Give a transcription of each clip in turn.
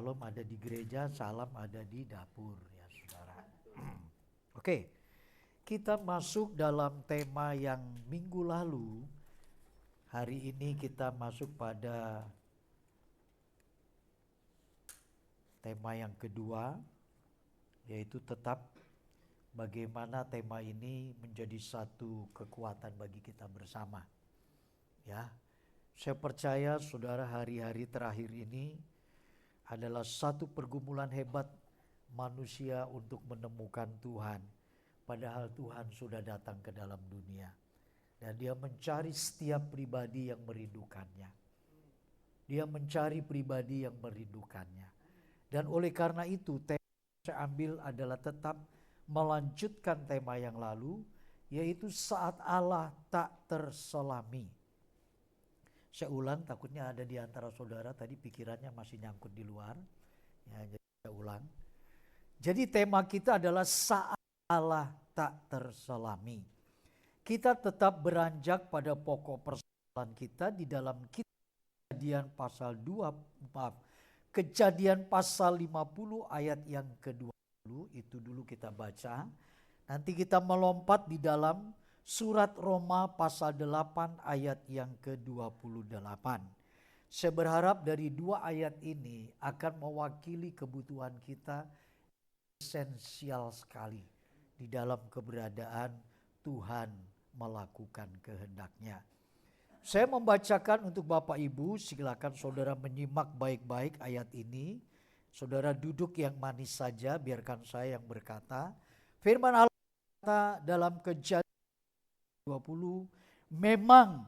Shalom ada di gereja, salam ada di dapur ya saudara. Oke, kita masuk dalam tema yang minggu lalu. Hari ini kita masuk pada tema yang kedua, yaitu tetap bagaimana tema ini menjadi satu kekuatan bagi kita bersama. Ya, saya percaya saudara hari-hari terakhir ini adalah satu pergumulan hebat manusia untuk menemukan Tuhan. Padahal Tuhan sudah datang ke dalam dunia. Dan dia mencari setiap pribadi yang merindukannya. Dia mencari pribadi yang merindukannya. Dan oleh karena itu tema yang saya ambil adalah tetap melanjutkan tema yang lalu, yaitu saat Allah tak terselami. Saya ulang, takutnya ada di antara saudara tadi pikirannya masih nyangkut di luar. Ya, jadi saya ulang. Jadi tema kita adalah saat Allah tak terselami. Kita tetap beranjak pada pokok persoalan kita di dalam Kejadian pasal 2, Kejadian pasal 50 ayat yang ke-20, itu dulu kita baca. Nanti kita melompat di dalam Surat Roma pasal 8 ayat yang ke-28. Saya berharap dari dua ayat ini akan mewakili kebutuhan kita esensial sekali di dalam keberadaan Tuhan melakukan kehendak-Nya. Saya membacakan untuk Bapak Ibu, silakan saudara menyimak baik-baik ayat ini. Saudara duduk yang manis saja, biarkan saya yang berkata. Firman Allah kata dalam Kejadian 20, memang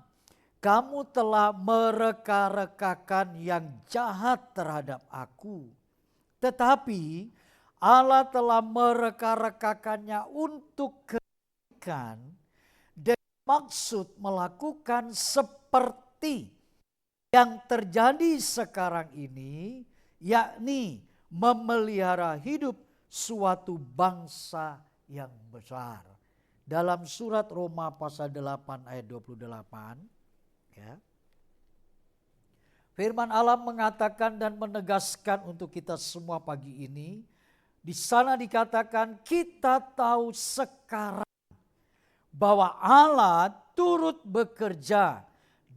kamu telah mereka-rekakan yang jahat terhadap aku. Tetapi Allah telah mereka-rekakannya untuk kebaikan dan maksud melakukan seperti yang terjadi sekarang ini, yakni memelihara hidup suatu bangsa yang besar. Dalam surat Roma pasal 8 ayat 28, ya, firman Allah mengatakan dan menegaskan untuk kita semua pagi ini. Di sana dikatakan kita tahu sekarang bahwa Allah turut bekerja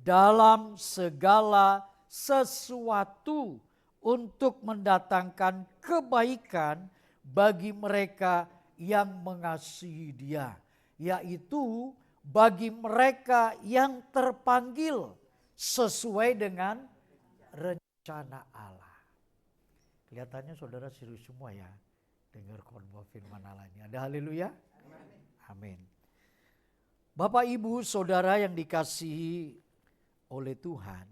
dalam segala sesuatu untuk mendatangkan kebaikan bagi mereka yang mengasihi Dia, yaitu bagi mereka yang terpanggil sesuai dengan rencana Allah. Kelihatannya saudara serius semua ya dengar khotbah firman Allah ini. Ada haleluya? Amin. Bapak Ibu saudara yang dikasihi oleh Tuhan,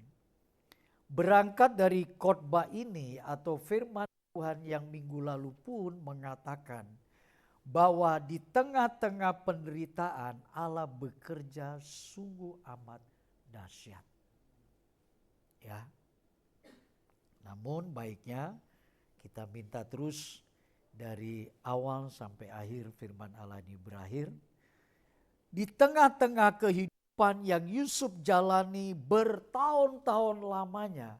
berangkat dari khotbah ini atau firman Tuhan yang minggu lalu pun mengatakan bahwa di tengah-tengah penderitaan Allah bekerja sungguh amat dahsyat. Ya. Namun baiknya kita minta terus dari awal sampai akhir firman Allah ini berakhir. Di tengah-tengah kehidupan yang Yusuf jalani bertahun-tahun lamanya,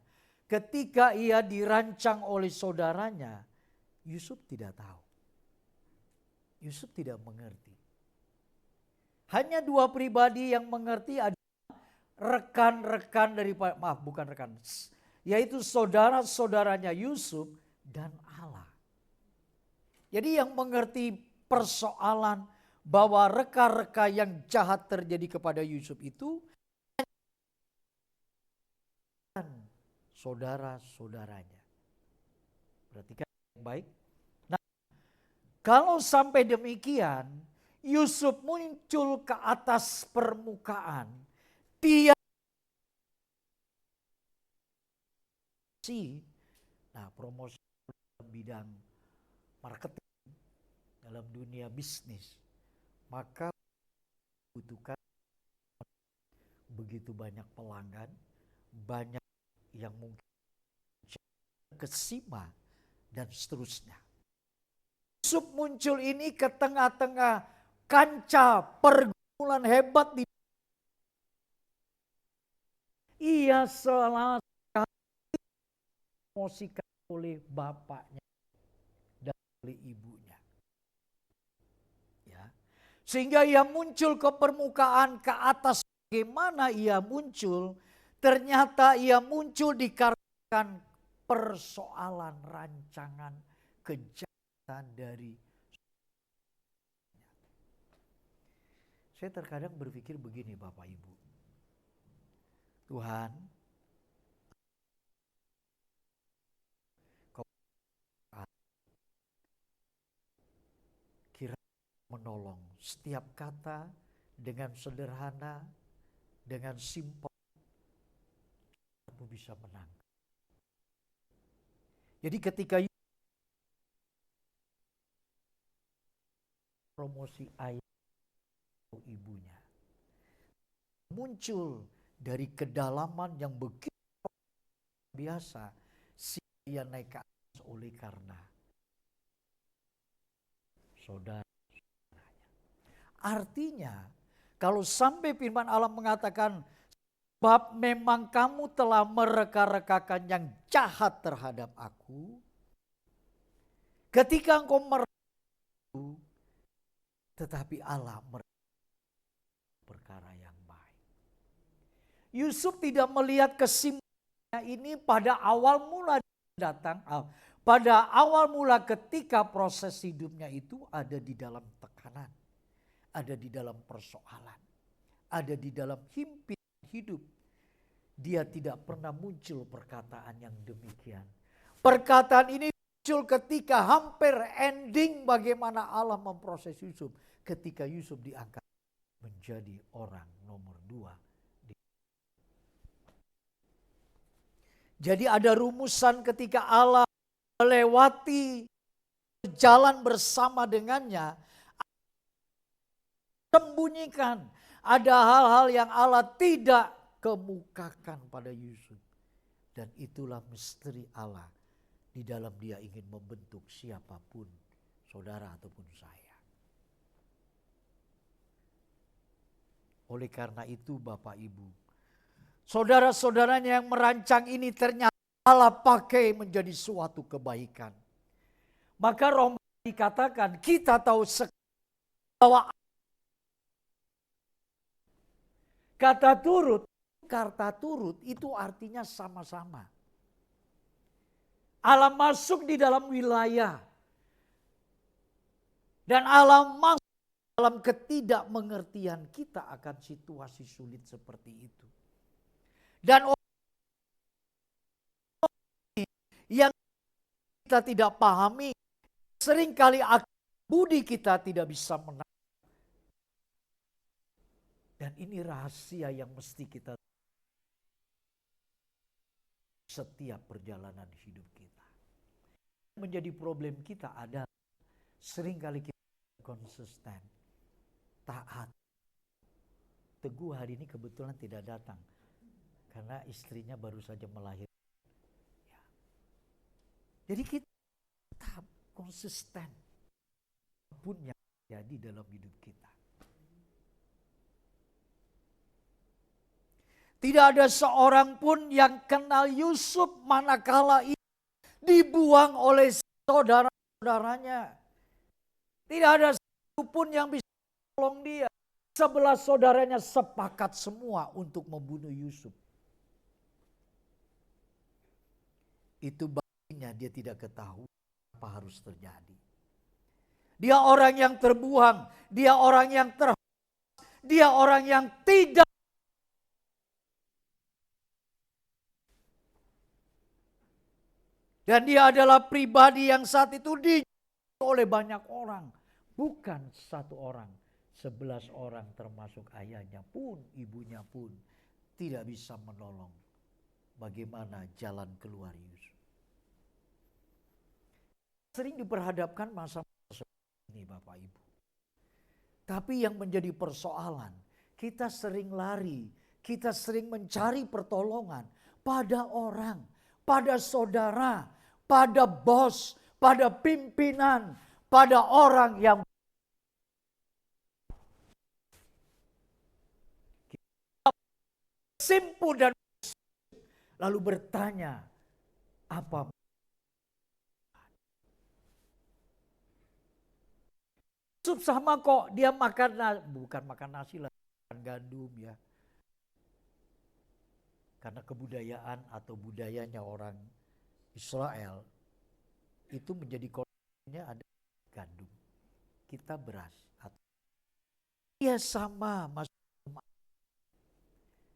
ketika ia dirancang oleh saudaranya, Yusuf tidak tahu. Yusuf tidak mengerti. Hanya dua pribadi yang mengerti adalah rekan-rekan daripada, yaitu saudara-saudaranya Yusuf dan Allah. Jadi yang mengerti persoalan bahwa reka-reka yang jahat terjadi kepada Yusuf itu saudara-saudaranya. Perhatikan baik. Kalau sampai demikian, Yusuf muncul ke atas permukaan. Dia promosi dalam bidang marketing, dalam dunia bisnis, maka butuhkan begitu banyak pelanggan, banyak yang mungkin kesima dan seterusnya. Yusuf muncul ini ke tengah-tengah kancah pergumulan hebat. Ia selalu promosikan oleh bapaknya dan oleh ibunya. Ya. Sehingga ia muncul ke permukaan, ke atas. Bagaimana ia muncul? Ternyata ia muncul dikarenakan persoalan rancangan kejahatan dari. Saya terkadang berpikir begini Bapak Ibu. Tuhan, kau kira menolong setiap kata dengan sederhana, dengan simpel, kamu bisa menang. Jadi ketika promosi ayah atau ibunya muncul dari kedalaman yang begitu biasa, ia naik ke atas oleh karena saudara. Artinya, kalau sampai firman Allah mengatakan, sebab memang kamu telah mereka-rekakan yang jahat terhadap aku, ketika engkau mereka, tetapi Allah perkara yang baik. Yusuf tidak melihat kesimpulannya ini pada awal mula datang. Pada awal mula ketika proses hidupnya itu ada di dalam tekanan. Ada di dalam persoalan. Ada di dalam himpinan hidup. Dia tidak pernah muncul perkataan yang demikian. Perkataan ini muncul ketika hampir ending bagaimana Allah memproses Yusuf. Ketika Yusuf diangkat menjadi orang nomor 2. Jadi ada rumusan ketika Allah melewati jalan bersama dengannya, sembunyikan. Ada hal-hal yang Allah tidak kemukakan pada Yusuf. Dan itulah misteri Allah. Di dalam dia ingin membentuk siapapun, saudara ataupun saya. Oleh karena itu Bapak Ibu, saudara-saudaranya yang merancang ini ternyata Allah pakai menjadi suatu kebaikan. Maka Roma dikatakan kita tahu bahwa kata turut itu artinya sama-sama. Allah masuk di dalam wilayah. Dan Allah masuk dalam ketidakmengertian kita akan situasi sulit seperti itu. Dan yang kita tidak pahami, seringkali budi kita tidak bisa menang. Dan ini rahasia yang mesti kita setiap perjalanan hidup kita. Menjadi problem kita adalah seringkali kita konsisten, taat. Teguh hari ini kebetulan tidak datang karena istrinya baru saja melahirkan. Ya. Jadi kita tetap konsisten apapun yang terjadi dalam hidup kita. Tidak ada seorang pun yang kenal Yusuf manakala dibuang oleh saudara-saudaranya. Tidak ada satu pun yang bisa tolong dia. 11 saudaranya sepakat semua untuk membunuh Yusuf. Itu baginya dia tidak ketahui apa harus terjadi. Dia orang yang terbuang, dia orang yang dia orang yang tidak. Dan dia adalah pribadi yang saat itu dijual oleh banyak orang. Bukan satu orang, 11 orang termasuk ayahnya pun, ibunya pun tidak bisa menolong bagaimana jalan keluar Yusuf. Sering diperhadapkan masa-masa seperti ini Bapak Ibu. Tapi yang menjadi persoalan, kita sering lari, kita sering mencari pertolongan pada orang, pada saudara, pada bos, pada pimpinan, pada orang yang simpul dan lalu bertanya apa Yusuf sama kok, dia bukan makan nasi lah, makan gandum ya. Karena kebudayaan atau budayanya orang Israel itu menjadi koloninya ada gandum. Kita beras. Dia sama,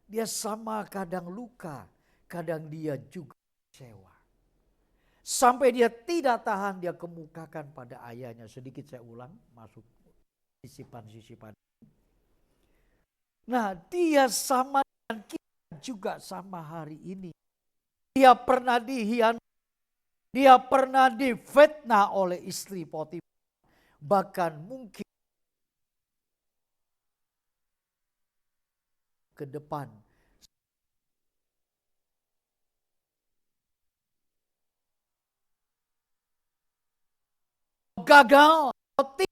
dia sama kadang luka, kadang dia juga kecewa. Sampai dia tidak tahan, dia kemukakan pada ayahnya. Sedikit saya ulang, masuk sisipan-sisipan. Nah, dia sama dengan kita juga sama hari ini. Dia pernah dihianati, dia pernah difitnah oleh istri Potifar. Bahkan mungkin ke depan gagal atau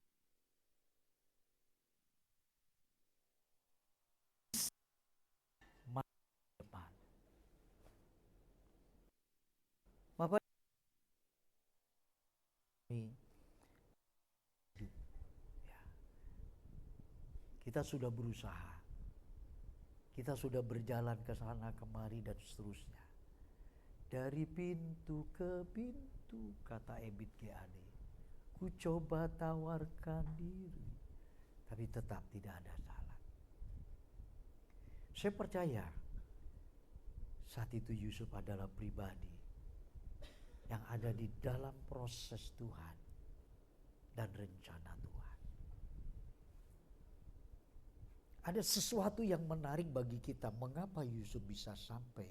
depan. Bapak ini ya, kita sudah berusaha. Kita sudah berjalan ke sana kemari dan seterusnya. Dari pintu ke pintu, kata Ebit GAD. Ku coba tawarkan diri, tapi tetap tidak ada jalan. Saya percaya saat itu Yusuf adalah pribadi yang ada di dalam proses Tuhan dan rencana Tuhan. Ada sesuatu yang menarik bagi kita, mengapa Yusuf bisa sampai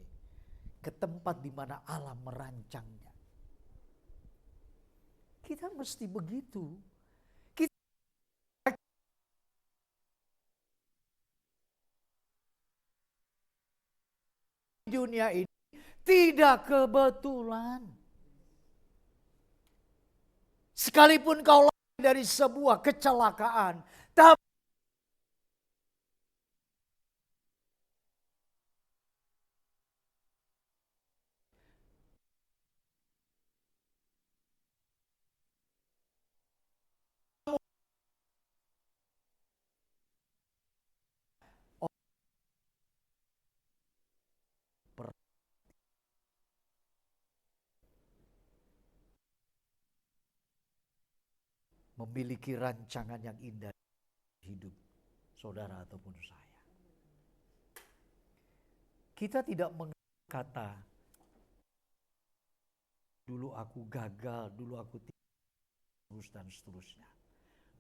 ke tempat di mana Allah merancangnya. Kita mesti begitu. Dunia ini tidak kebetulan. Sekalipun kau lahir dari sebuah kecelakaan, tapi memiliki rancangan yang indah hidup saudara ataupun saya. Kita tidak mengata dulu aku gagal, dulu aku terus dan seterusnya.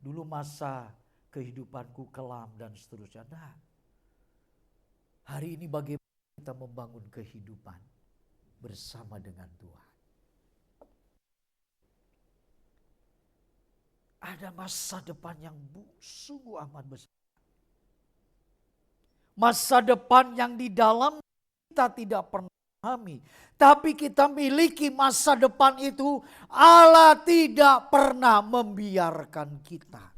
Dulu masa kehidupanku kelam dan seterusnya. Nah, hari ini bagaimana kita membangun kehidupan bersama dengan Tuhan. Ada masa depan yang sungguh amat besar. Masa depan yang di dalam kita tidak pernah pahami. Tapi kita miliki masa depan itu, Allah tidak pernah membiarkan kita.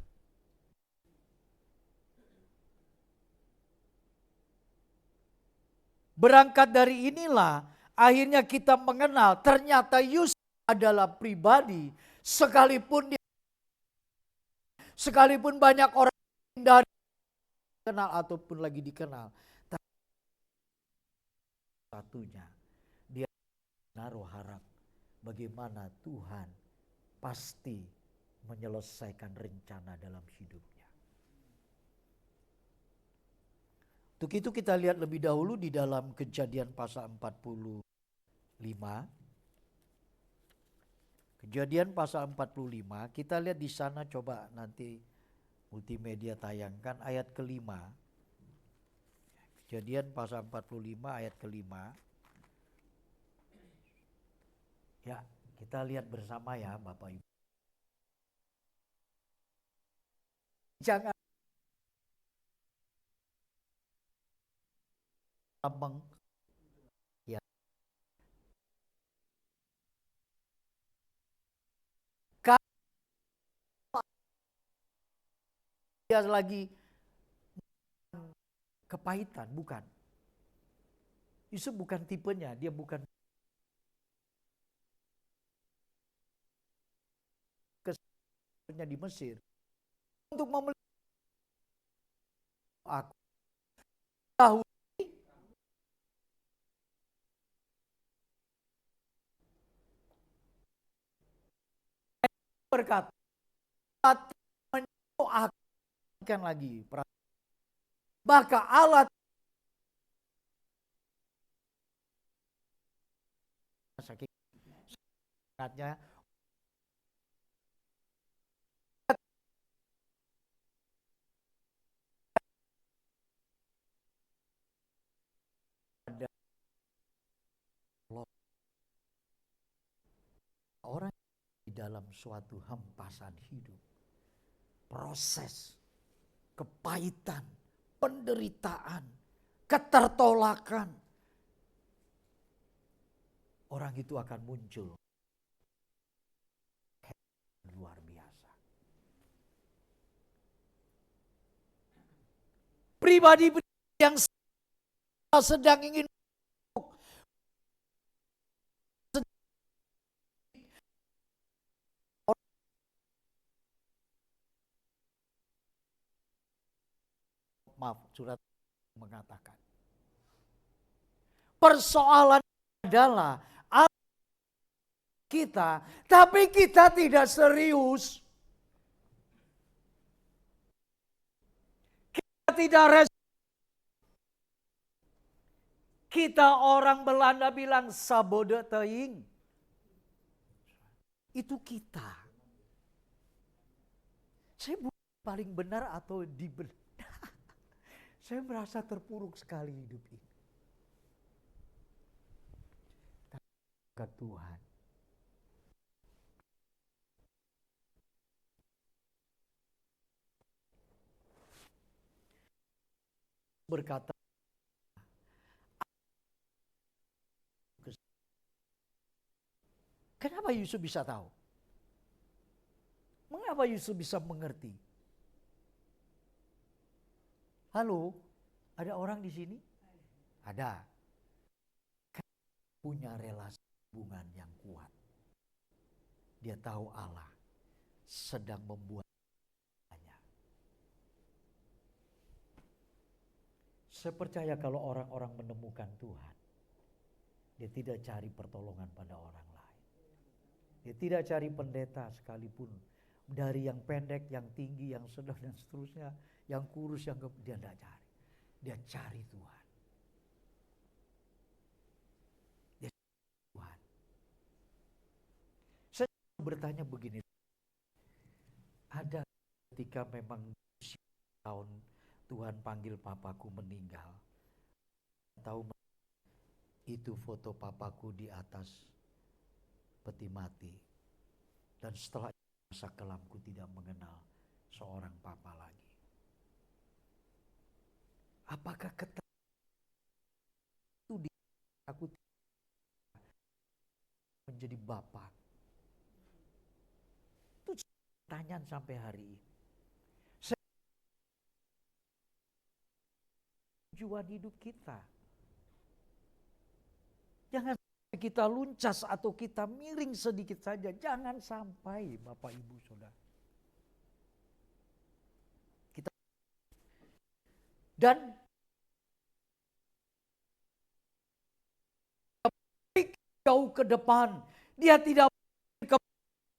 Berangkat dari inilah akhirnya kita mengenal ternyata Yusuf adalah pribadi sekalipun banyak orang dari kenal ataupun lagi dikenal, tapi satunya dia naruh harap bagaimana Tuhan pasti menyelesaikan rencana dalam hidupnya. Untuk itu kita lihat lebih dahulu di dalam Kejadian pasal 45. Kejadian pasal 45, kita lihat di sana, coba nanti multimedia tayangkan ayat kelima. Kejadian pasal 45 ayat kelima. Ya, kita lihat bersama ya Bapak Ibu. Jangan ya. Dia lagi kepahitan, bukan. Yusuf bukan tipenya, dia bukan kesannya di Mesir. untuk memelihara aku. Tahu berkata, mendoakan lagi. Maka Allah sakitnya ada orang di dalam suatu hempasan hidup, proses, kepahitan, penderitaan, ketertolakan, orang itu akan muncul luar biasa. Pribadi yang sedang ingin surat mengatakan persoalan adalah kita, tapi kita tidak serius. Kita tidak kita orang Belanda bilang sabode teing. Itu kita. Saya bukan paling benar atau dibenar. Saya merasa terpuruk sekali hidup ini. Ke Tuhan. Berkata, kenapa Yusuf bisa tahu? Mengapa Yusuf bisa mengerti? Halo, ada orang di sini? Ada. Punya relasi hubungan yang kuat. Dia tahu Allah sedang membuatnya. Saya percaya kalau orang-orang menemukan Tuhan, dia tidak cari pertolongan pada orang lain. Dia tidak cari pendeta sekalipun. Dari yang pendek, yang tinggi, yang sedang dan seterusnya. Yang kurus, yang dia tidak cari. Dia cari Tuhan. Dia cari Tuhan. Saya bertanya begini. Ada ketika memang tahun Tuhan panggil papaku meninggal. Tahu itu foto papaku di atas peti mati. Dan setelah masa kelamku tidak mengenal seorang papa lagi. Apakah itu di aku menjadi bapak? Itu pertanyaan sampai hari ini. Tujuan hidup kita. Jangan sampai kita luncas atau kita miring sedikit saja. Jangan sampai Bapak Ibu Saudara. Kita dan jauh ke depan. Dia tidak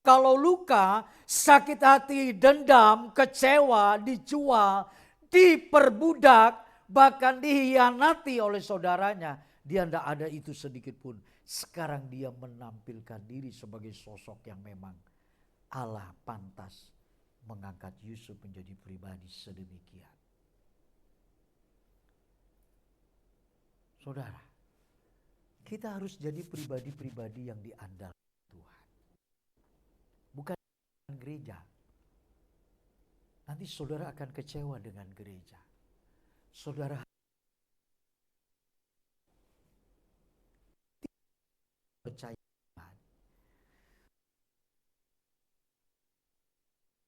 kalau luka, sakit hati, dendam, kecewa, dijual, diperbudak, bahkan dihianati oleh saudaranya. Dia tidak ada itu sedikit pun. Sekarang dia menampilkan diri sebagai sosok yang memang Allah pantas mengangkat Yusuf menjadi pribadi sedemikian. Saudara, kita harus jadi pribadi-pribadi yang diandalkan Tuhan. Bukan gereja. Nanti saudara akan kecewa dengan gereja. Saudara percaya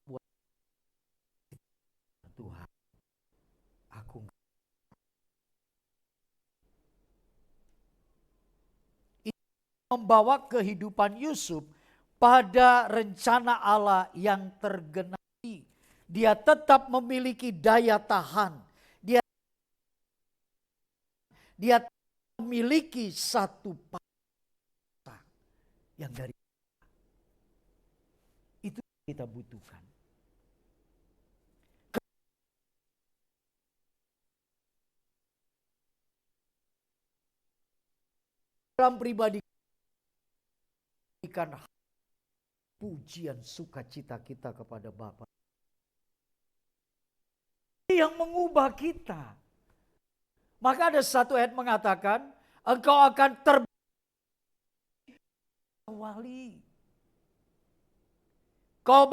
buat Tuhan. Aku membawa kehidupan Yusuf pada rencana Allah yang tergenapi Dia tetap memiliki daya tahan. Dia memiliki satu paksa yang dari itu kita butuhkan. Dalam pribadi ikan pujian sukacita kita kepada Bapa yang mengubah kita. Maka ada satu ayat mengatakan, engkau akan wali. Kau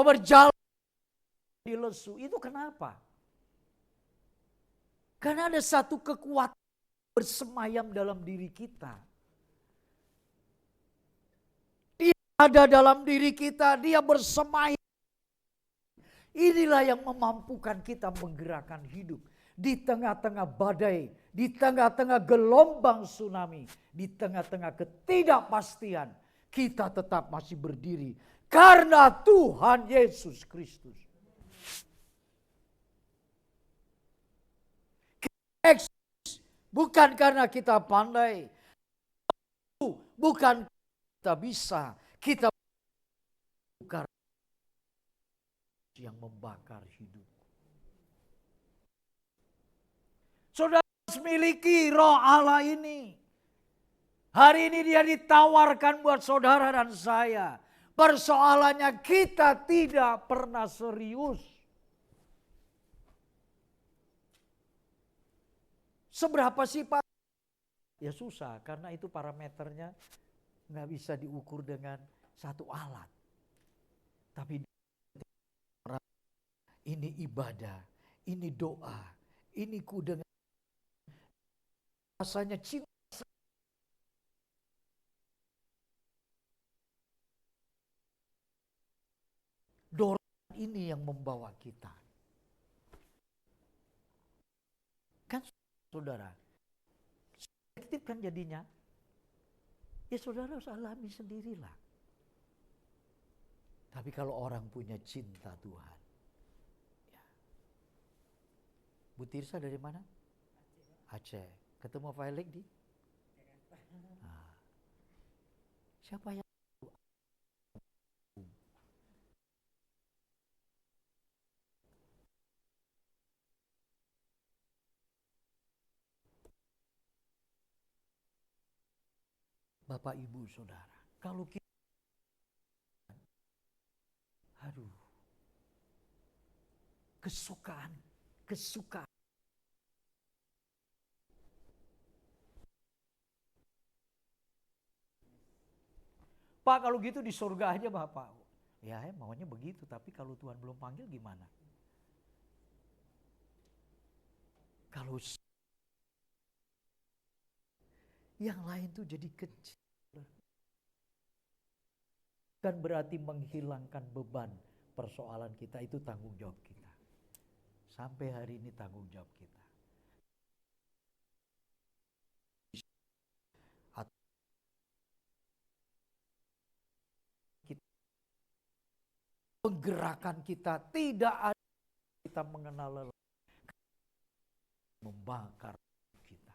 berjalan di lesu. Itu kenapa? Karena ada satu kekuatan bersemayam dalam diri kita. Dia ada dalam diri kita, dia bersemayam. Inilah yang memampukan kita menggerakkan hidup. Di tengah-tengah badai, di tengah-tengah gelombang tsunami, di tengah-tengah ketidakpastian, kita tetap masih berdiri. Karena Tuhan Yesus Kristus. Bukan karena kita pandai, bukan kita bisa, kita bukan yang membakar hidup. Saudara harus miliki roh Allah ini. Hari ini dia ditawarkan buat saudara dan saya. Persoalannya kita tidak pernah serius. Seberapa sih Pak? Ya susah, karena itu parameternya nggak bisa diukur dengan satu alat. Tapi ini ibadah, ini doa, ini ku dengan rasanya cinta. Dorongan ini yang membawa kita. Kan saudara, subjektif kan jadinya. Ya saudara harus alami sendirilah. Tapi kalau orang punya cinta Tuhan. Ya. Bu Tirsa dari mana? Aceh. Ketemu Violet di? Nah. Siapa yang Bapak Ibu Saudara, kalau kita kesukaan. Pak kalau gitu di surga aja Bapak. Ya maunya begitu, tapi kalau Tuhan belum panggil gimana? Kalau yang lain tuh jadi kecil. Kan berarti menghilangkan beban persoalan kita, itu tanggung jawab kita. Sampai hari ini tanggung jawab kita. Penggerakan kita tidak ada, kita mengenal lelah, membakar kita.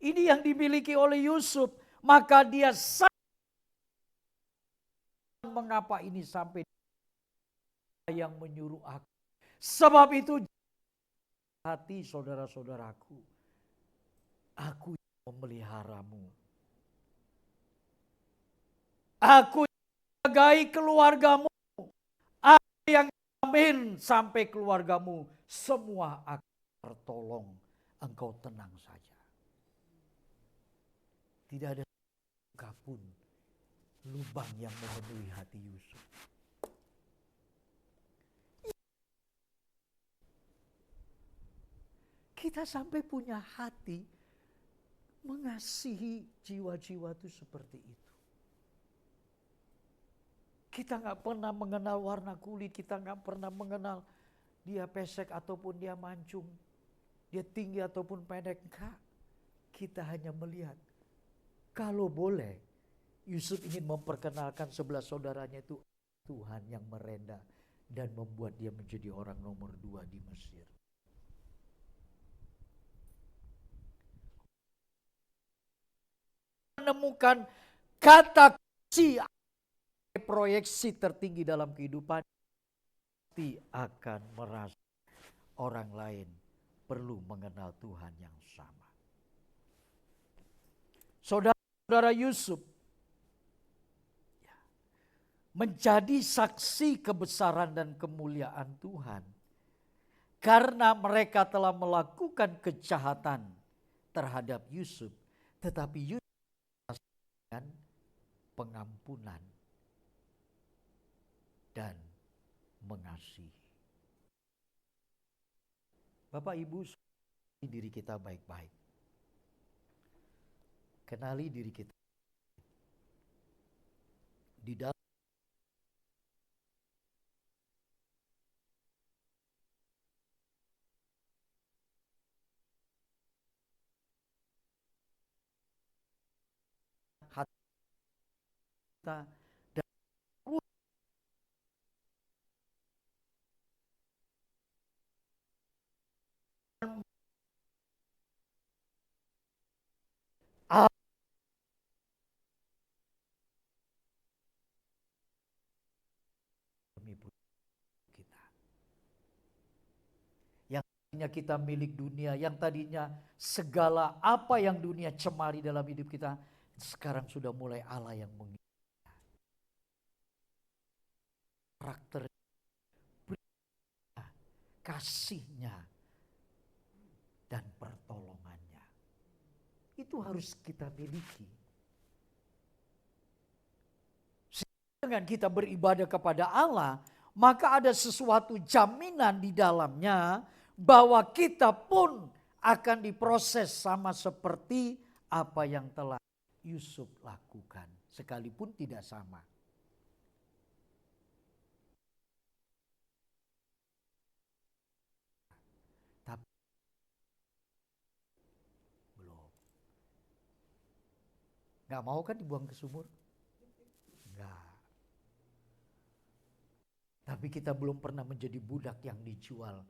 Ini yang dimiliki oleh Yusuf. Maka dia mengapa ini sampai yang menyuruh aku. Sebab itu hati saudara-saudaraku. Aku yang memeliharamu. Aku yang menjagai keluargamu. Aku yang jamin sampai keluargamu. Semua akan tertolong. Engkau tenang saja. Tidak ada pun lubang yang memenuhi hati Yusuf. Kita sampai punya hati mengasihi jiwa-jiwa itu seperti itu. Kita gak pernah mengenal warna kulit, kita gak pernah mengenal dia pesek ataupun dia mancung, dia tinggi ataupun pendek. Enggak. Kita hanya melihat, kalau boleh Yusuf ingin memperkenalkan 11 saudaranya itu Tuhan yang merendah dan membuat dia menjadi orang nomor 2 di Mesir. Menemukan kata kasih proyeksi tertinggi dalam kehidupan, pasti akan merasa orang lain perlu mengenal Tuhan yang sama. Saudara Yusuf menjadi saksi kebesaran dan kemuliaan Tuhan karena mereka telah melakukan kejahatan terhadap Yusuf, tetapi Yusuf dengan pengampunan dan mengasihi. Bapak Ibu, diri kita baik-baik. Kenali diri kita. Di dalam hati kita dan kita. Yang tadinya kita milik dunia, yang tadinya segala apa yang dunia cemari dalam hidup kita, sekarang sudah mulai Allah yang mengingat. Karakter, kasihnya, dan pertolongannya. Itu harus kita miliki. Dengan kita beribadah kepada Allah, maka ada sesuatu jaminan di dalamnya bahwa kita pun akan diproses sama seperti apa yang telah Yusuf lakukan, sekalipun tidak sama. Tapi belum. Gak mau kan dibuang ke sumur? Enggak. Tapi kita belum pernah menjadi budak yang dijual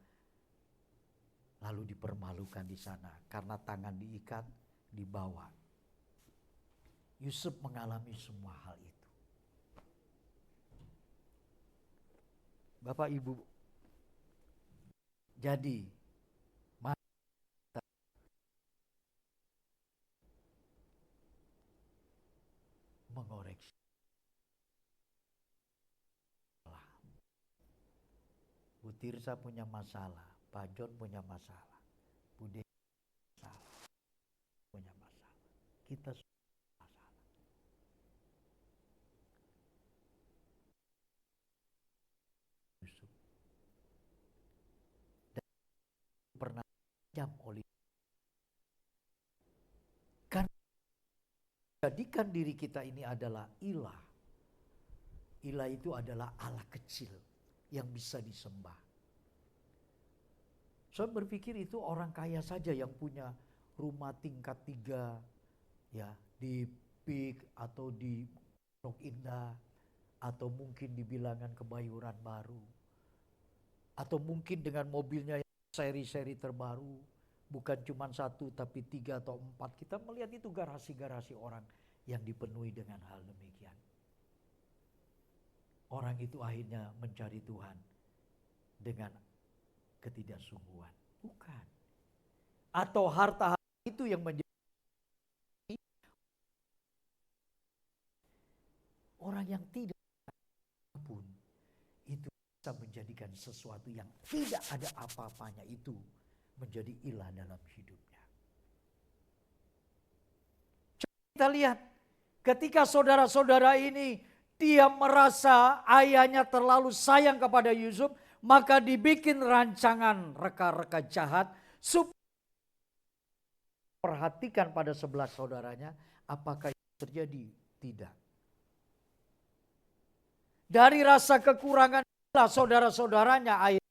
lalu dipermalukan di sana karena tangan diikat, dibawa. Yusuf mengalami semua hal itu. Bapak Ibu, jadi mengoreksi. Bu Tirsa punya masalah, Pak John punya masalah, Bu De punya masalah. Kita semua masalah. Yusuf. Dan pernah jam oleh kan jadikan diri kita ini adalah ilah. Ilah itu adalah Allah kecil yang bisa disembah. Saya berpikir itu orang kaya saja yang punya rumah tingkat 3 ya di Pik atau di Pondok Indah atau mungkin di Bilangan Kebayoran Baru atau mungkin dengan mobilnya yang seri-seri terbaru, bukan cuma 1 tapi 3 atau 4. Kita melihat itu garasi-garasi orang yang dipenuhi dengan hal demikian. Orang itu akhirnya mencari Tuhan dengan ketidaksungguhan. Bukan. Atau harta itu yang menjadi orang yang tidak pun itu bisa menjadikan sesuatu yang tidak ada apa-apanya itu menjadi ilah dalam hidupnya. Coba kita lihat ketika saudara-saudara ini dia merasa ayahnya terlalu sayang kepada Yusuf, maka dibikin rancangan reka-reka jahat supaya perhatikan pada 11 saudaranya, apakah itu terjadi? Tidak. Dari rasa kekurangan saudara-saudaranya ayah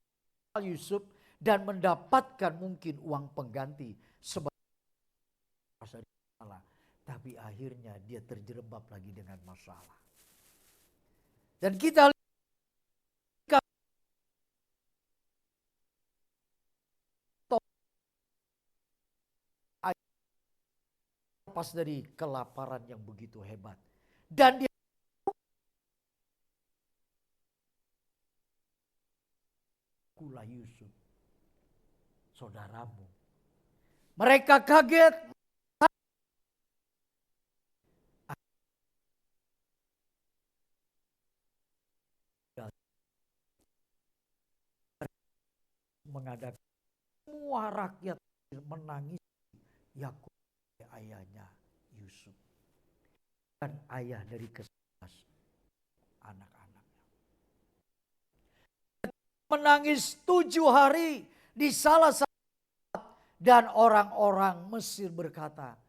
Yusuf dan mendapatkan mungkin uang pengganti sebagai rasa salah. Tapi akhirnya dia terjerembab lagi dengan masalah. Dan kita lihat lepas dari kelaparan yang begitu hebat. Dan dia kulah Yusuf, saudaramu. Mereka kaget. Mengadakan semua rakyat menangis Yakub, ayahnya Yusuf, dan ayah dari ke-11 anak-anaknya. Menangis 7 hari di salah satu, dan orang-orang Mesir berkata,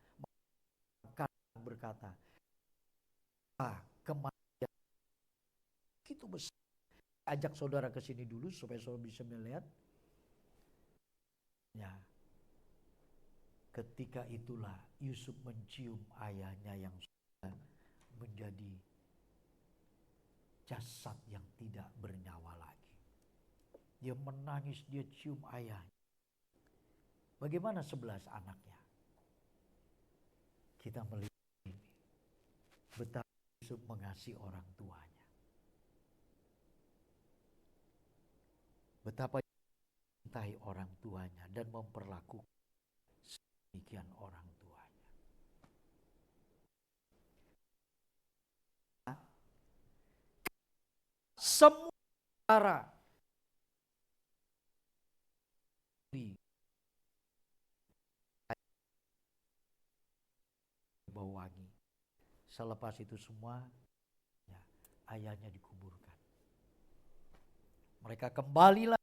kematian itu besar. Ajak saudara ke sini dulu supaya saudara bisa melihat. Ya. Ketika itulah Yusuf mencium ayahnya yang sudah menjadi jasad yang tidak bernyawa lagi. Dia menangis, dia cium ayahnya. Bagaimana 11 anaknya? Kita melihat ini. Betapa Yusuf mengasihi orang tuanya. Betapa mencintai orang tuanya dan memperlakukan sedemikian orang tuanya. Semua cara bau wangi. Selepas itu semua, ya, ayahnya dikuburkan. Mereka kembali lagi.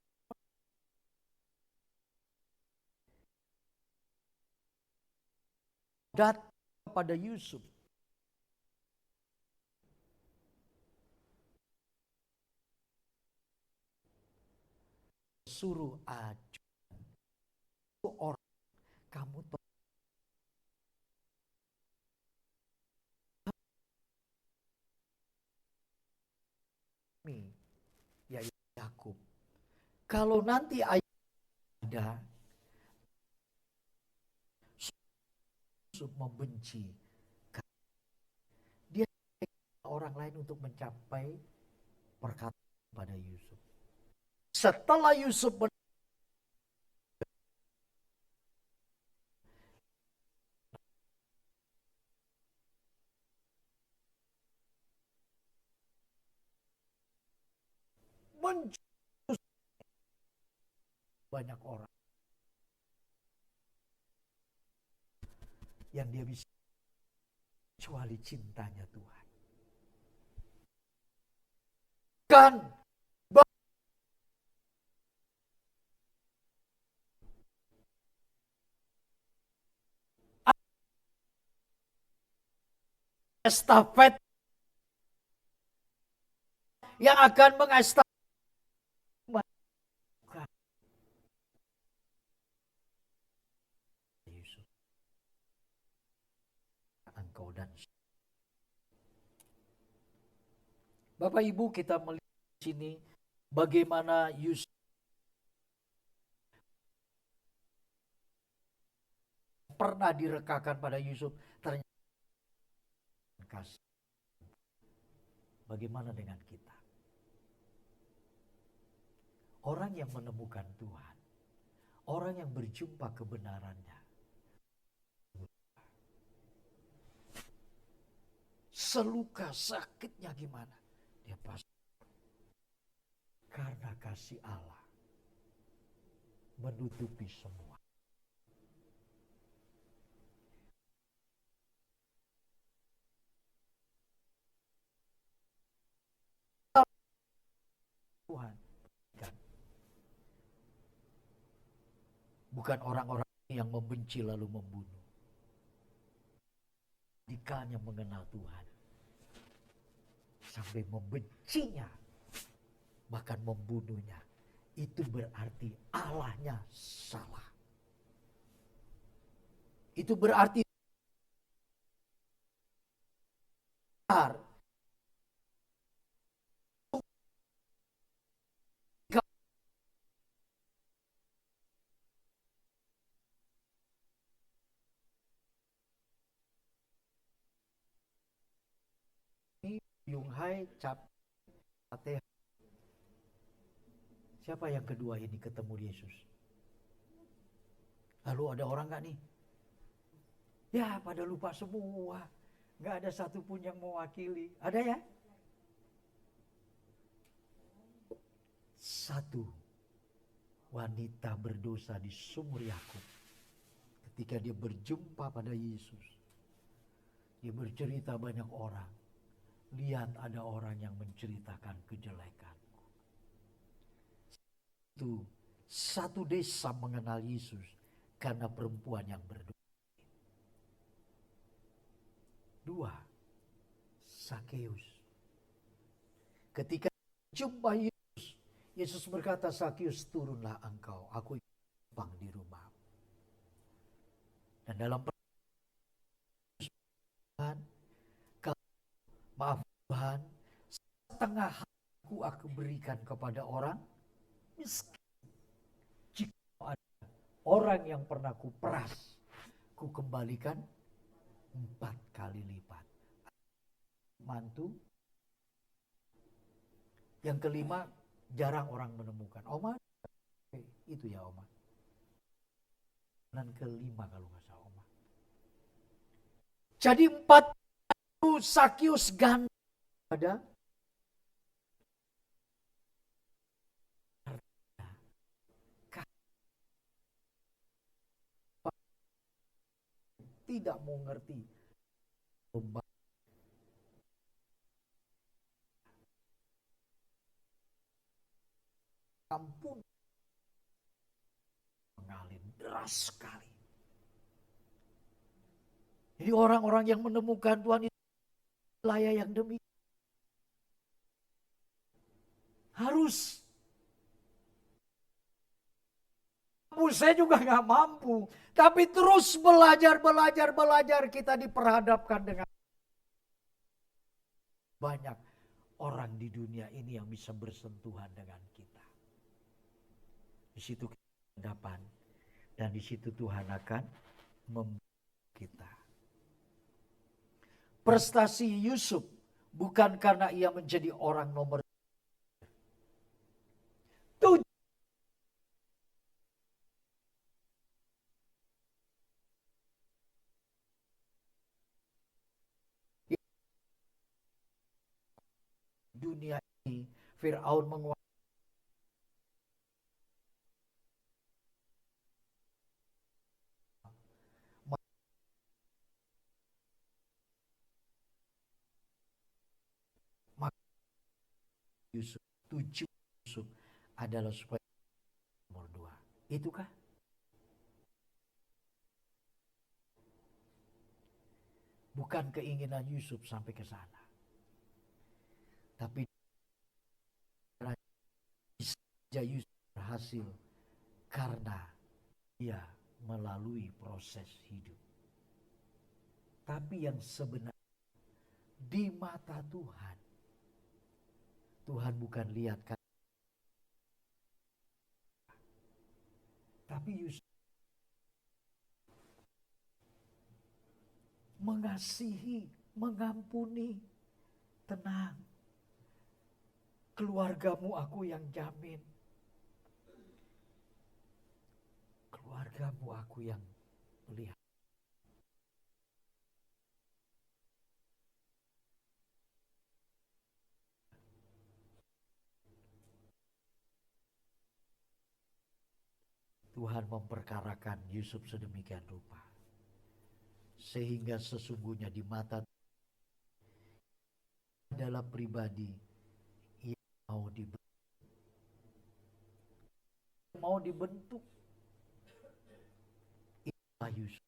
Datang kepada Yusuf. Suruh ajukan orang, kamu yaitu Yakub. Kalau nanti ayah ada, Yusuf membenci, dia orang lain untuk mencapai perkataan pada Yusuf. Setelah Yusuf menjadi banyak orang yang dia bisa kecuali cintanya Tuhan. Kan estafet yang akan mengestafet Yusuf, engkau dan Bapak Ibu, kita melihat di sini bagaimana Yusuf pernah direkakan pada Yusuf, ternyata kasih. Bagaimana dengan kita? Orang yang menemukan Tuhan, orang yang berjumpa kebenarannya, seluka sakitnya gimana? Dia pasti karena kasih Allah menutupi semua. Tuhan bukan orang-orang yang membenci lalu membunuh. Dikanya mengenal Tuhan sampai membencinya, bahkan membunuhnya, itu berarti Allahnya salah. Itu berarti Yung Hai Cap Ate. Siapa yang kedua ini ketemu Yesus? Lalu ada orang gak nih? Ya pada lupa semua. Gak ada satupun yang mewakili. Ada ya? Satu wanita berdosa di sumur Yakub. Ketika dia berjumpa pada Yesus, dia bercerita banyak orang. Lihat ada orang yang menceritakan kejelekanku. Itu satu desa mengenal Yesus karena perempuan yang berdosa. Dua, Sakeus. Ketika jumpa Yesus, Yesus berkata, Sakeus turunlah engkau, aku numpang di rumah. Dan dalam Tuhan, maaf Tuhan, setengah hatiku aku berikan kepada orang miskin. Jika ada orang yang pernah kuperas, ku kembalikan 4 kali lipat. Mantu. Yang kelima, jarang orang menemukan. Oma, itu ya Oma. Dan kelima kalau nggak salah Oma. Jadi 4 Sakeus ganda pada tidak mau ngerti. Ampun, mengalir deras sekali. Jadi orang-orang yang menemukan Tuhan itu layak yang demikian. Harus. Saya juga gak mampu. Tapi terus belajar kita diperhadapkan dengan banyak orang di dunia ini yang bisa bersentuhan dengan kita. Di situ kita dapat. Dan di situ Tuhan akan membantu kita. Prestasi Yusuf bukan karena ia menjadi orang nomor 7. Dunia ini Firaun menguasai. Yusuf, 7 Yusuf adalah supaya nomor 2. Itukah? Bukan keinginan Yusuf sampai ke sana. Tapi Yusuf berhasil karena dia melalui proses hidup. Tapi yang sebenarnya di mata Tuhan, Tuhan bukan lihat kan, tapi Yusuf mengasihi, mengampuni, tenang. Keluargamu aku yang jamin. Keluargamu aku yang melihat. Tuhan memperkarakan Yusuf sedemikian rupa. Sehingga sesungguhnya di mata adalah pribadi yang mau dibentuk. Itulah Yusuf.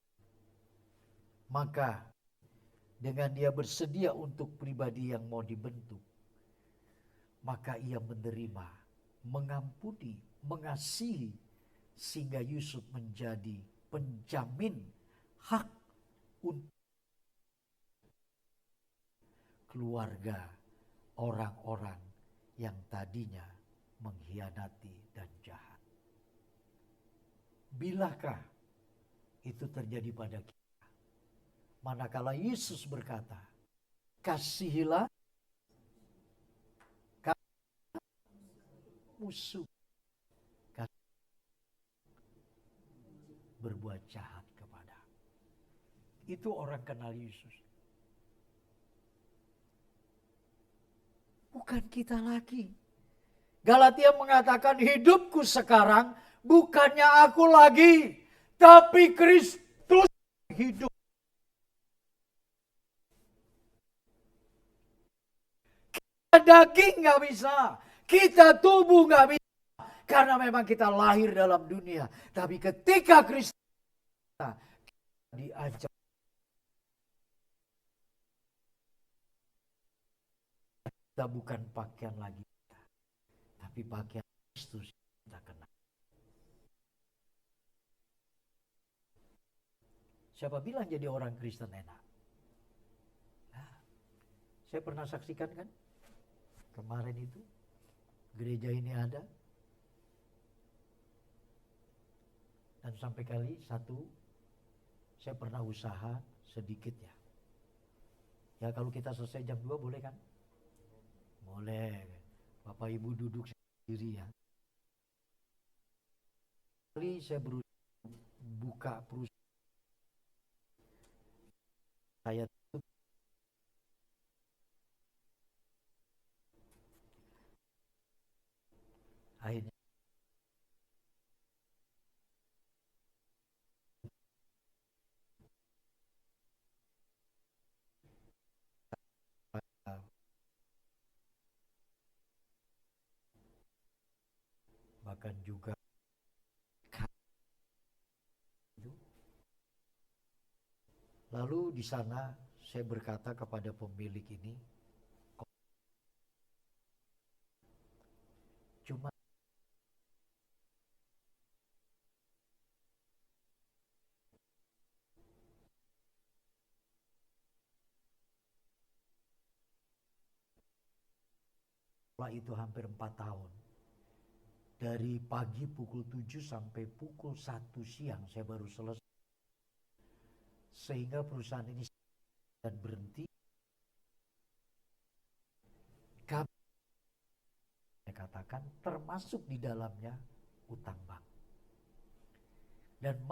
Maka dengan dia bersedia untuk pribadi yang mau dibentuk, maka ia menerima, mengampuni, mengasihi, sehingga Yusuf menjadi penjamin hak untuk keluarga orang-orang yang tadinya mengkhianati dan jahat. Bilakah itu terjadi pada kita? Manakala Yesus berkata, kasihilah musuh, berbuat jahat kepada. Itu orang kenal Yesus. Bukan kita lagi. Galatia mengatakan hidupku sekarang bukannya aku lagi, tapi Kristus hidup. Kita daging gak bisa, kita tubuh gak bisa. Karena memang kita lahir dalam dunia. Tapi ketika Kristus kita diajak. Kita bukan pakaian lagi. Tapi pakaian Kristus kita kenal. Siapa bilang jadi orang Kristen enak? Nah, saya pernah saksikan kan. Kemarin itu. Gereja ini ada. Dan sampai kali satu, saya pernah usaha sedikit ya. Ya kalau kita selesai jam 2 boleh kan? Boleh. Bapak Ibu duduk sendiri ya. Kali saya berusaha buka perusahaan. Saya tutup. Akhirnya bahkan juga lalu di sana saya berkata kepada pemilik ini, cuma itu hampir 4 tahun. Dari pagi pukul 7 sampai pukul 1 siang saya baru selesai. Sehingga perusahaan ini dan berhenti. Kami saya katakan termasuk di dalamnya utang bank. Dan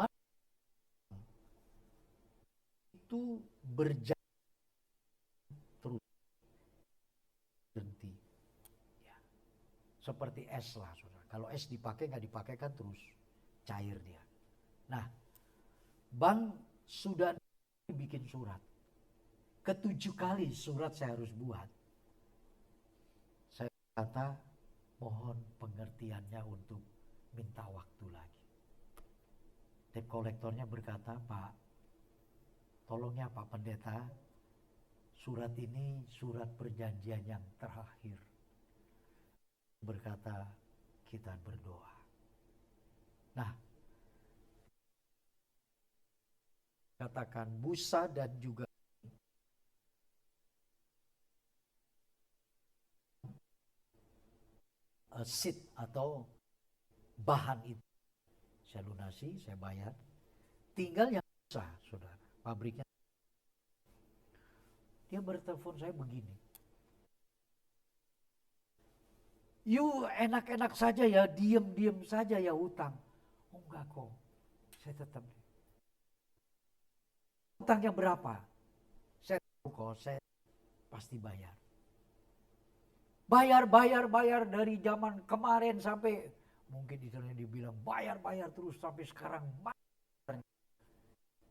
itu berjalan terus berhenti. Ya. Seperti es lah saudara. Kalau es dipakai nggak dipakai kan terus cair dia. Nah, bank sudah bikin surat. Ke-7 kali surat saya harus buat. Saya kata mohon pengertiannya untuk minta waktu lagi. Debt kolektornya berkata, Pak, tolong ya Pak Pendeta, surat ini surat perjanjian yang terakhir. Berkata, kita berdoa. Nah, katakan busa dan juga seed atau bahan itu. Saya lunasi, saya bayar. Tinggal yang busa, saudara. Pabriknya. Dia bertelepon saya begini. You enak-enak saja ya, diem-diem saja ya utang. Oh enggak kok, saya tetap. Utangnya berapa? Saya tahu kok, saya pasti bayar. Bayar dari zaman kemarin sampai mungkin istilahnya dibilang bayar terus sampai sekarang.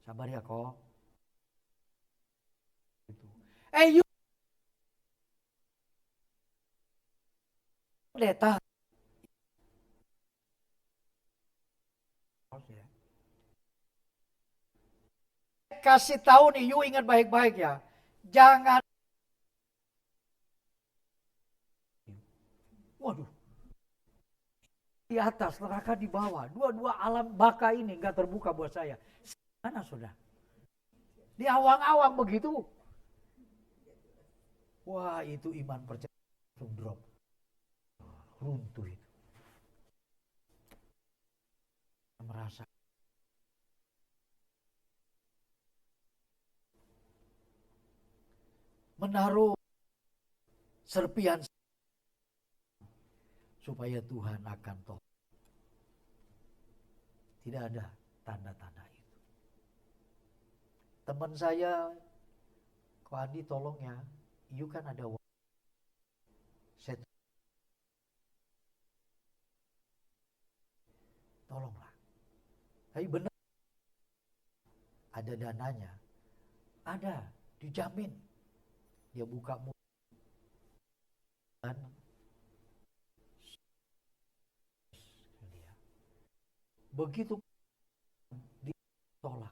Sabar ya kok. You pendeta. Kasih tahu nih, you ingat baik-baik ya. Jangan. Waduh. Di atas, neraka di bawah. Dua-dua alam baka ini gak terbuka buat saya. Mana sudah? Di awang-awang begitu. Wah, itu iman percaya langsung drop. Runtuh itu. Merasa menaruh serpihan supaya Tuhan akan tolong. Tidak ada tanda-tanda itu. Teman saya, Ko Andi tolong ya, you kan ada set, tolonglah. Tapi benar ada dananya, ada, dijamin. Dia buka mulut dan dia. Begitu ditolak.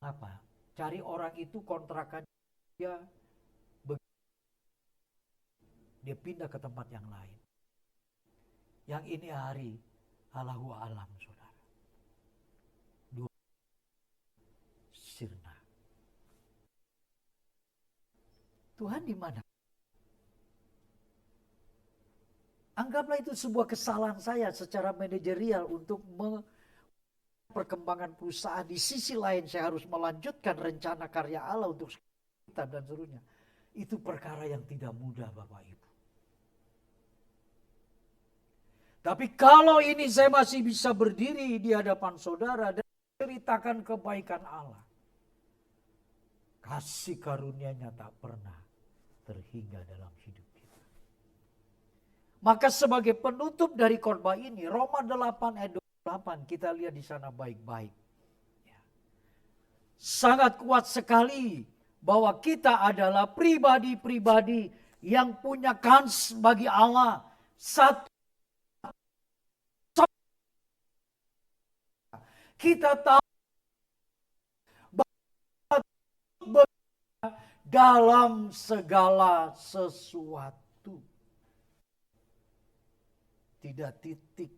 Apa? Cari orang itu kontrakan dia, dia pindah ke tempat yang lain. Yang ini hari Allahu alam, saudara. Dua sirna. Tuhan di mana? Anggaplah itu sebuah kesalahan saya secara manajerial untuk perkembangan perusahaan. Di sisi lain saya harus melanjutkan rencana karya Allah untuk kita dan seterusnya. Itu perkara yang tidak mudah, Bapak Ibu. Tapi kalau ini saya masih bisa berdiri di hadapan saudara dan ceritakan kebaikan Allah, kasih karunia-Nya tak pernah terhingga dalam hidup kita. Maka sebagai penutup dari khotbah ini, Roma 8 ayat 28 kita lihat di sana baik-baik. Sangat kuat sekali bahwa kita adalah pribadi-pribadi yang punya kans bagi Allah. Satu, kita tahu bahwa dalam segala sesuatu. Tidak titik.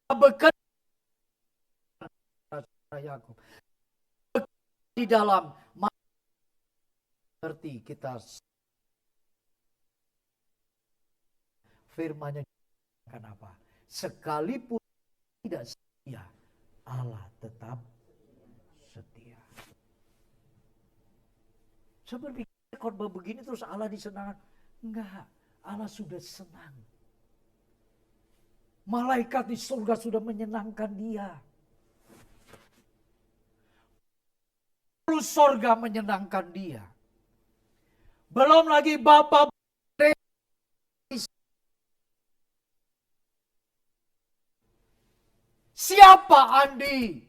Bekerja Yakub di dalam mengerti kita firman-Nya apa? Sekalipun tidak setia, Allah tetap setia. Saya berpikir khotbah begini terus Allah disenangkan. Enggak, Allah sudah senang. Malaikat di surga sudah menyenangkan dia. Surga menyenangkan dia. Belum lagi Bapa. Siapa Andi?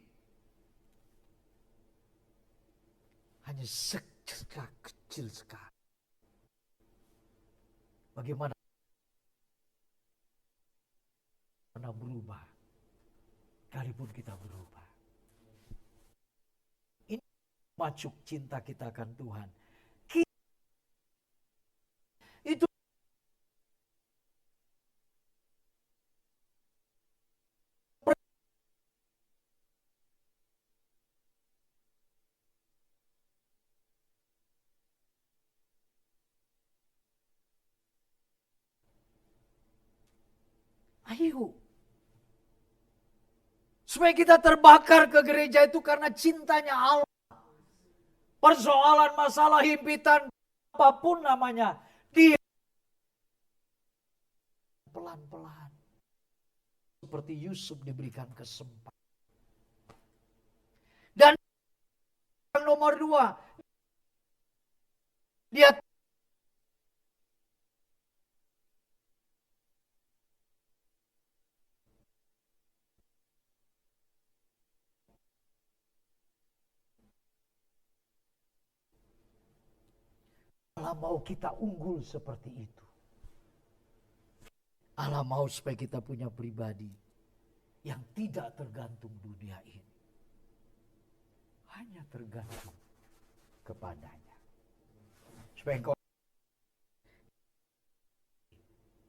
Hanya secerca kecil sekali. Bagaimana berubah? Sekalipun kita berubah. Ini macuk cinta kita akan Tuhan. Itu ayo. Supaya kita terbakar ke gereja itu karena cintanya Allah. Persoalan, masalah, himpitan, apapun namanya. Dia pelan-pelan. Seperti Yusuf diberikan kesempatan. Dan yang nomor 2. Dia Allah mau kita unggul seperti itu. Allah mau supaya kita punya pribadi yang tidak tergantung dunia ini. Hanya tergantung kepadanya. Supaya engkau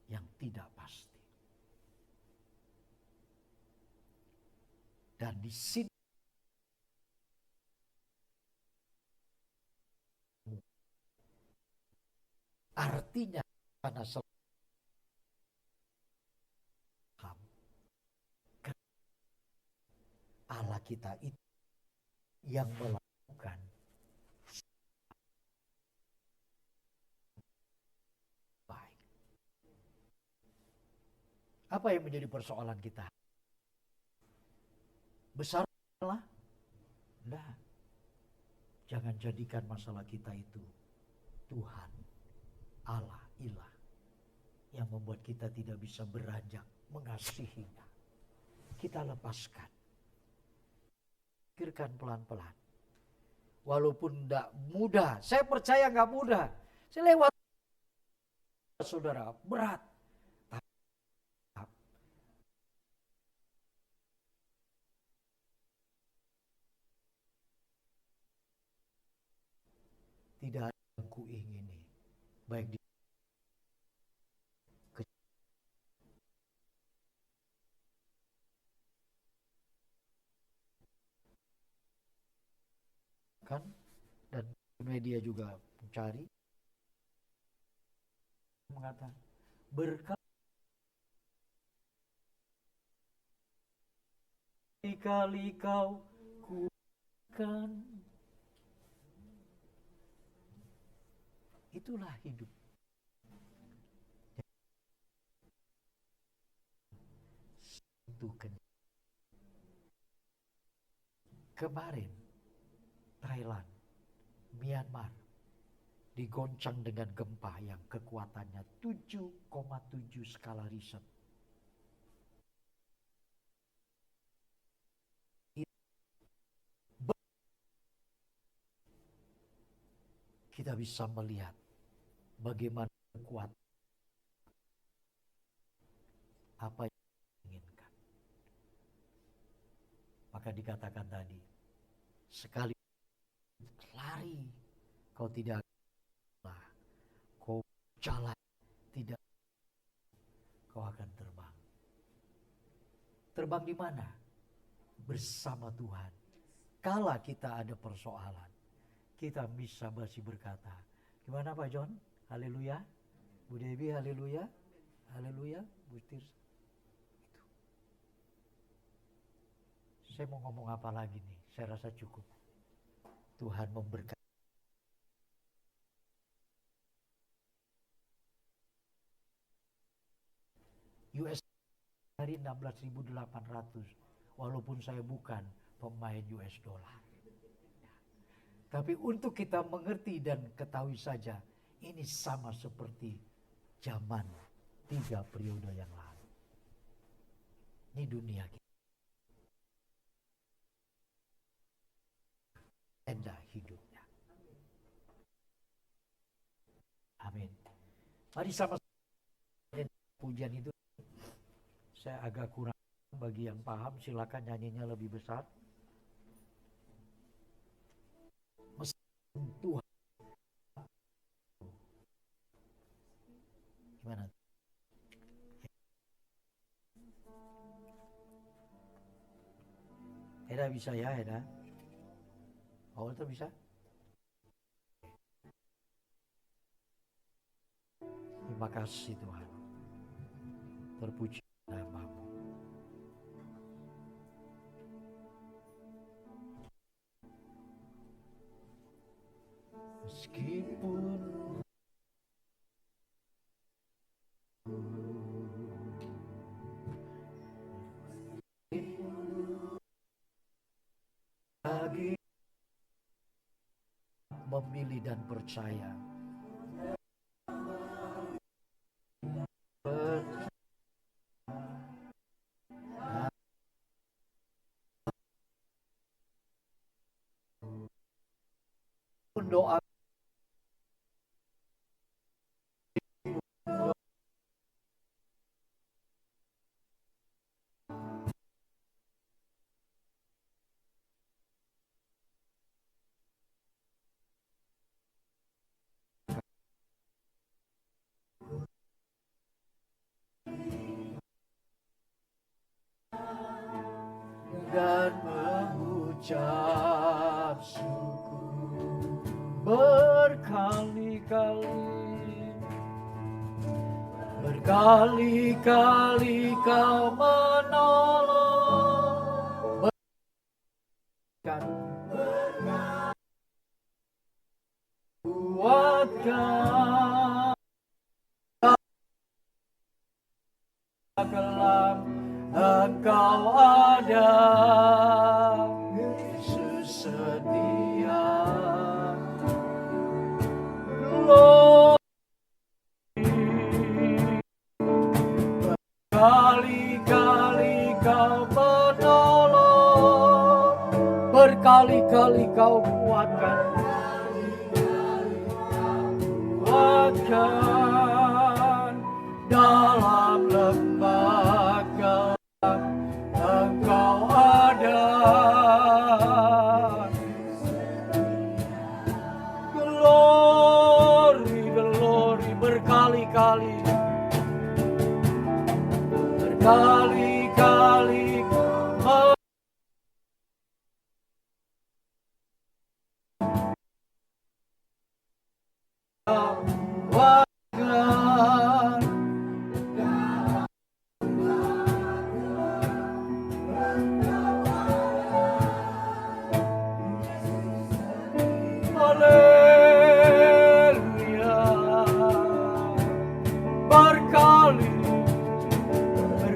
yang tidak pasti. Dan di sini artinya karena Allah kita itu yang melakukan baik. Apa yang menjadi persoalan kita? Besar masalah? Nah, jangan jadikan masalah kita itu Tuhan, Allah, ilah yang membuat kita tidak bisa beranjak mengasihinya. Kita lepaskan. Pikirkan pelan-pelan. Walaupun tidak mudah, saya percaya nggak mudah. Saya lewat, saudara, berat. Tidak ada yang kuingini, baik di kan, dan media juga mencari, mengatakan berkat kali kau kukan, itulah hidup. Itu kemarin Thailand, Myanmar digoncang dengan gempa yang kekuatannya 7,7 skala Richter. Kita bisa melihat bagaimana kuat apa yang diinginkan. Maka dikatakan tadi, sekali lari kau tidak lah, kau jalan tidak, kau akan terbang. Terbang di mana? Bersama Tuhan. Kala kita ada persoalan, kita bisa masih berkata, gimana Pak John? Haleluya. Bu Devi, haleluya. Haleluya. Bu Tirsa. Itu. Saya mau ngomong apa lagi nih? Saya rasa cukup. Tuhan memberkati. US dari 16.800. Walaupun saya bukan pemain US dollar. Tapi untuk kita mengerti dan ketahui saja, ini sama seperti zaman 3 periode yang lalu. Ini dunia kita. Tenda hidupnya. Amin. Mari sama-sama pujian itu. Saya agak kurang, bagi yang paham silakan nyanyinya lebih besar. Tuhan. Gimana? Eda bisa ya, Eda? Oh, itu bisa? Terima kasih Tuhan. Terpuji nama-Mu. Meskipun lagi memilih dan percaya, doa dan mengucap syukur berkali-kali. Berkali-kali Kau menolong, kuatkan gelap Engkau ada, Yesus setia. Berkali-kali Kau menolong, berkali-kali Kau kuatkan, dalam lembah gelap Engkau ada. Glory, glory, berkali-kali, berkali-kali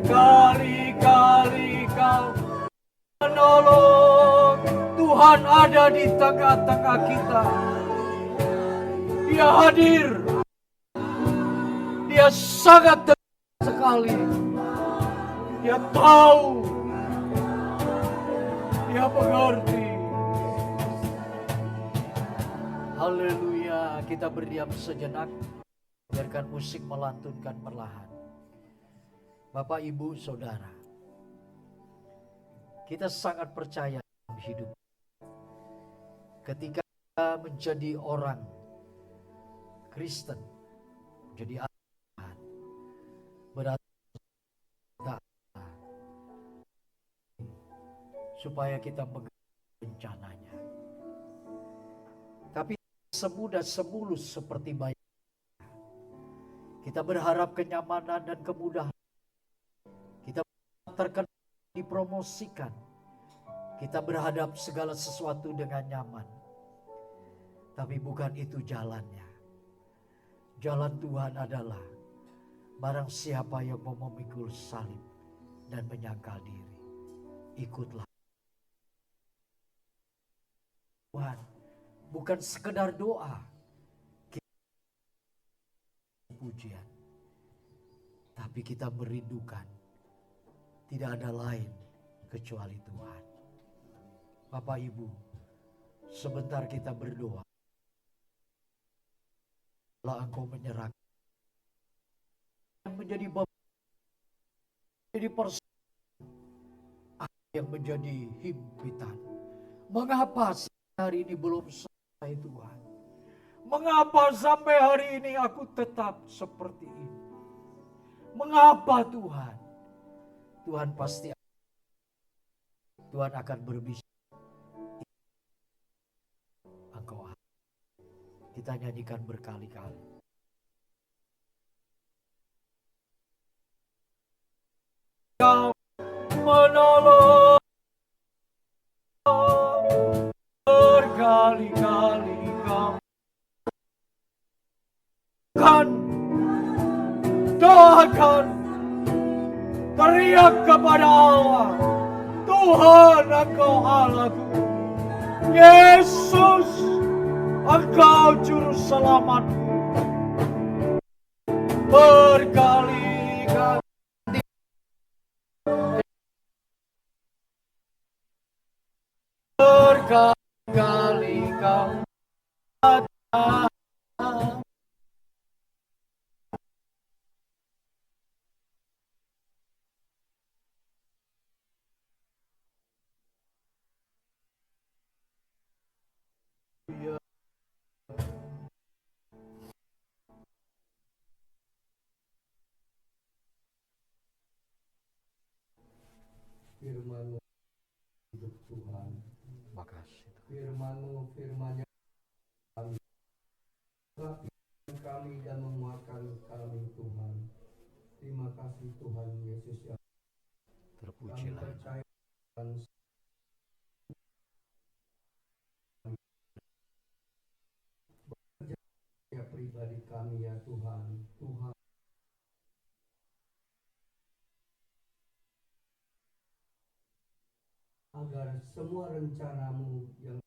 berkali-kali Kau menolong. Tuhan ada di tengah-tengah kita. Dia hadir. Dia sangat dekat sekali. Dia tahu. Dia mengerti. Haleluya. Kita berdiam sejenak. Biarkan musik melantunkan perlahan. Bapak, Ibu, Saudara, kita sangat percaya dalam hidup. Ketika kita menjadi orang Kristen, menjadi anak Tuhan, berarti kita supaya kita mengerti rencananya. Tapi semudah semulus seperti bayi. Kita berharap kenyamanan dan kemudahan. Kita terkenal dipromosikan. Kita berhadap segala sesuatu dengan nyaman. Tapi bukan itu jalannya. Jalan Tuhan adalah barang siapa yang mau memikul salib dan menyangkal diri, ikutlah. Tuhan bukan sekedar doa, pujian, tapi kita merindukan tidak ada lain kecuali Tuhan. Bapak, Ibu, sebentar kita berdoa. Kalau Engkau menyerahkan menjadi beban, menjadi persoalan yang menjadi himpitan. Mengapa hari ini belum selesai, Tuhan? Mengapa sampai hari ini aku tetap seperti ini? Mengapa, Tuhan? Tuhan pasti, Tuhan akan berbicara. Engkau, kita nyanyikan berkali-kali. Kau menolong berkali-kali, Kau kan doakan, teriak kepada Allah, Tuhan Engkau Allahku, Yesus Engkau juru selamatku. Berkali-kali Kau datang. Firman Tuhan. Makasih. Firman-Mu, firman-Nya kami, kami dan menguatkan kami Tuhan. Terima kasih Tuhan Yesus ya. Kami Terpujilah. percaya dan ya pribadi kami ya Tuhan. Tuhan agar semua rencana-Mu yang